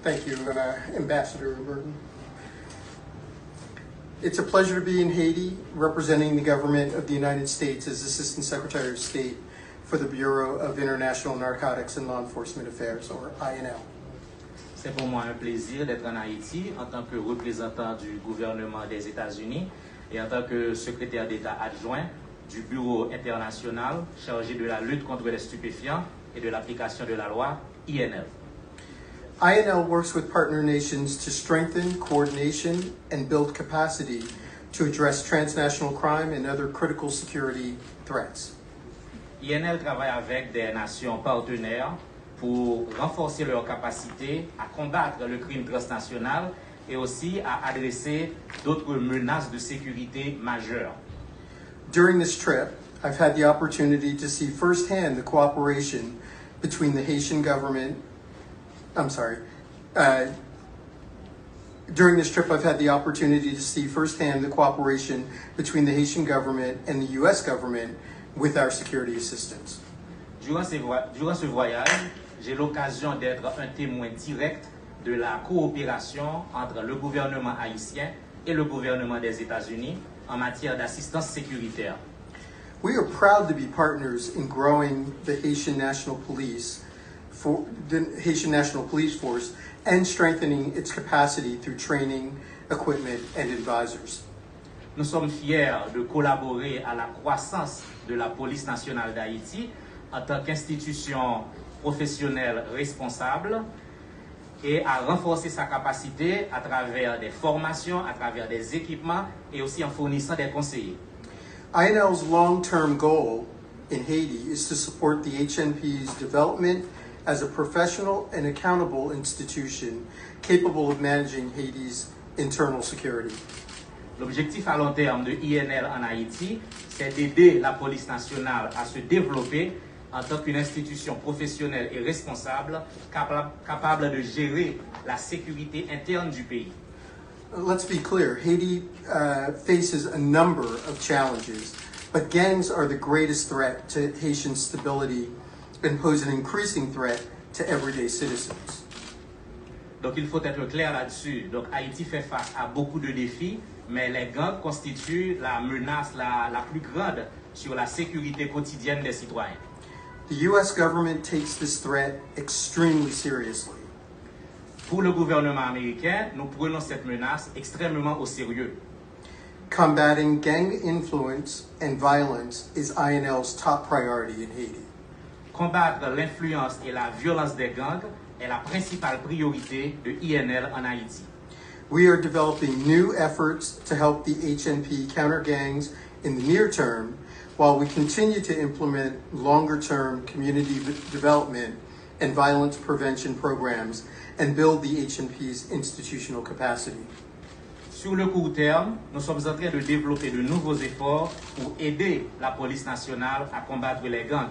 Thank you, Ambassador Burton. It's a pleasure to be in Haiti, representing the government of the United States as Assistant Secretary of State for the Bureau of International Narcotics and Law Enforcement Affairs, or INL. C'est pour moi un plaisir d'être en Haïti en tant que représentant du gouvernement des États-Unis et en tant que secrétaire d'État adjoint du Bureau international chargé de la lutte contre les stupéfiants et de l'application de la loi INL. INL works with partner nations to strengthen coordination and build capacity to address transnational crime and other critical security threats. INL travaille avec des nations partenaires pour renforcer leur capacité à combattre le crime transnational et aussi à adresser d'autres menaces de sécurité majeures. During this trip, I've had the opportunity to see firsthand the cooperation between the Haitian government. During this trip, I've had the opportunity to see firsthand the cooperation between the Haitian government and the U.S. government with our security assistance. Durant ce voyage, j'ai l'occasion d'être un témoin direct de la coopération entre le gouvernement haïtien et le gouvernement des États-Unis en matière d'assistance sécuritaire. We are proud to be partners in growing the Haitian National Police Force and strengthening its capacity through training, equipment, and advisors. Nous sommes fiers de collaborer à la croissance de la police nationale d'Haïti en tant qu'institution professionnelle responsable et à renforcer sa capacité à travers des formations, à travers des équipements et aussi en fournissant des conseillers. INL's long-term goal in Haiti is to support the HNP's development as a professional and accountable institution capable of managing Haiti's internal security. L'objectif à long terme de INL en Haïti, c'est d'aider la police nationale à se développer en tant qu'une institution professionnelle et responsable, capable de gérer la sécurité interne du pays. Let's be clear, Haiti faces a number of challenges, but gangs are the greatest threat to Haitian stability and pose an increasing threat to everyday citizens. Donc il faut être clair là-dessus. Donc Haïti fait face à beaucoup de défis, mais les gangs constituent la menace la plus grande sur la sécurité quotidienne des citoyens. The U.S. government takes this threat extremely seriously. Pour le gouvernement américain, nous prenons cette menace extrêmement au sérieux. Combating gang influence and violence is INL's top priority in Haiti. Combattre l'influence et la violence des gangs est la principale priorité de INL en Haïti. We are developing new efforts to help the HNP counter gangs in the near term, while we continue to implement longer-term community development and violence prevention programs and build the HNP's institutional capacity. Sur le court terme, nous sommes en train de développer de nouveaux efforts pour aider la police nationale à combattre les gangs.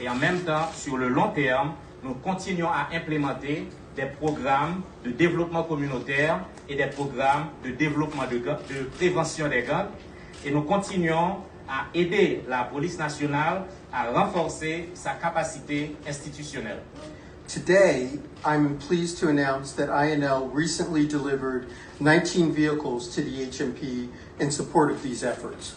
Et en même temps, sur le long terme, nous continuons à implémenter des programmes de développement communautaire et des programmes de développement de prévention des gangs. Et nous continuons à aider la police nationale à renforcer sa capacité institutionnelle. Today, I'm pleased to announce that INL recently delivered 19 vehicles to the HNP in support of these efforts.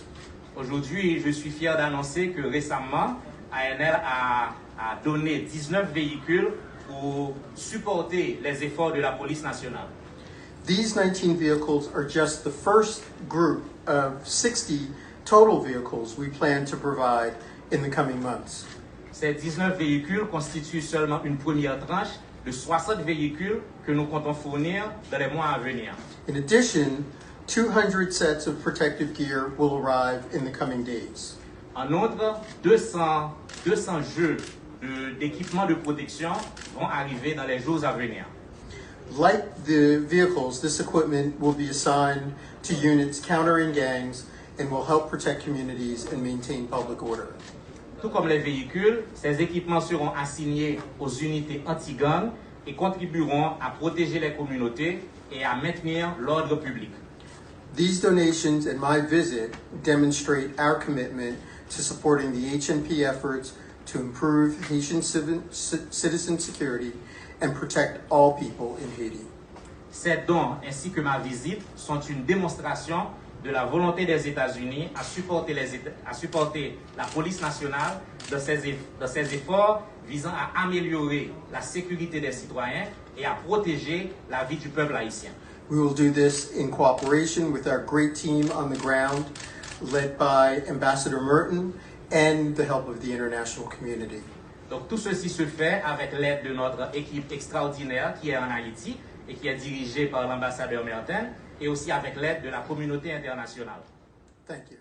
Aujourd'hui, je suis fier d'annoncer que récemment, INL a donné 19 véhicules pour supporter les efforts de la police nationale. These 19 vehicles are just the first group of 60 total vehicles we plan to provide in the coming months. Ces 19 véhicules constituent seulement une première tranche de 60 véhicules que nous comptons fournir dans les mois à venir. In addition, 200 sets of protective gear will arrive in the coming days. En outre, 200 jeux d'équipements de protection vont arriver dans les jours à venir. Like the vehicles, this equipment will be assigned to units countering gangs and will help protect communities and maintain public order. Tout comme les véhicules, ces équipements seront assignés aux unités anti-gang et contribueront à protéger les communautés et à maintenir l'ordre public. These donations and my visit demonstrate our commitment to supporting the HNP efforts to improve Haitian citizen security and protect all people in Haiti. Ces dons ainsi que ma visite sont une démonstration de la volonté des États-Unis à supporter la police nationale dans ses efforts visant à améliorer la sécurité des citoyens et à protéger la vie du peuple haïtien. We will do this in cooperation with our great team on the ground, led by Ambassador Merton, and the help of the international community. Donc tout ceci se fait avec l'aide de notre équipe extraordinaire qui est en Haïti et qui est dirigée par l'ambassadeur Merton et aussi avec l'aide de la communauté internationale. Thank you.